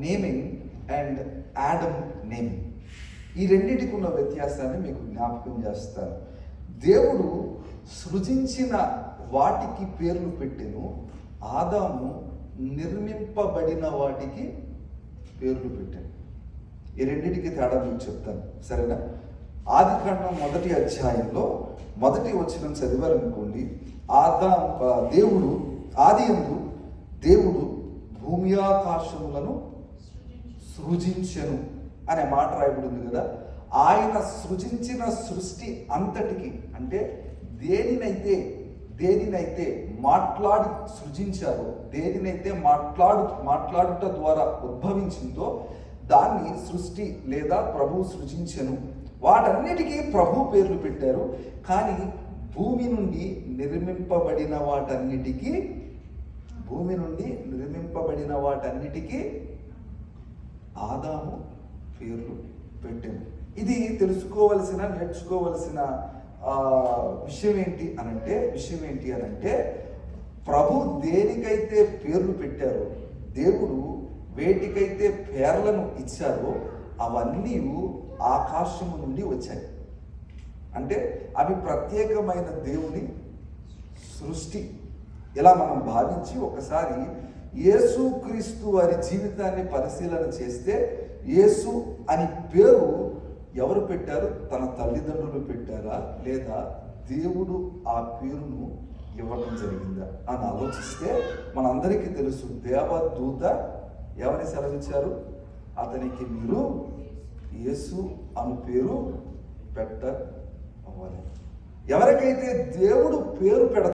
Naming and Adam naming. ఈ రెండింటికి ఉన్న వ్యత్యాసాన్ని మీకు జ్ఞాపకం చేస్తాను. దేవుడు సృజించిన వాటికి పేర్లు పెట్టెను, ఆదాము నిర్మింపబడిన వాటికి పేర్లు పెట్టాను. ఈ రెండింటికి తేడా మీకు చెప్తాను, సరేనా? ఆదికాండం 1వ అధ్యాయంలో 1వ వచనం చదివారనుకోండి. దేవుడు ఆదియందు దేవుడు భూమి ఆకాశములను సృజించెను అనే మాట రాయబడింది కదా. ఆయన సృజించిన సృష్టి అంతటికి, అంటే దేనినైతే మాట్లాడి సృజించారో, దేనినైతే మాట్లాడుట ద్వారా ఉద్భవించిందో దాన్ని సృష్టి లేదా ప్రభు సృజించెను. వాటన్నిటికీ ప్రభు పేర్లు పెట్టారు. కానీ భూమి నుండి నిర్మింపబడిన వాటన్నిటికీ ఆదాము పేర్లు పెట్టాను. ఇది నేర్చుకోవలసిన విషయం ఏంటి అనంటే ప్రభు దేనికైతే పేర్లు పెట్టారో, దేవుడు వేటికైతే పేర్లను ఇచ్చారో అవన్నీ ఆకాశము నుండి వచ్చాయి. అంటే అవి ప్రత్యేకమైన దేవుని సృష్టి. ఇలా మనం భావించి ఒకసారి యేసుక్రీస్తు వారి జీవితాన్ని పరిశీలన చేస్తే, యేసు అని పేరు ఎవరు పెట్టారు? తన తల్లిదండ్రులు పెట్టారా, లేదా దేవుడు ఆ పేరును ఇవ్వడం జరిగిందా అని ఆలోచిస్తే మనందరికీ తెలుసు, దేవదూత ఎవరిని సెలవిచ్చారు? అతనికి మీరు యేసు అను పేరు పెట్టవాలి. ఎవరికైతే దేవుడు పేరు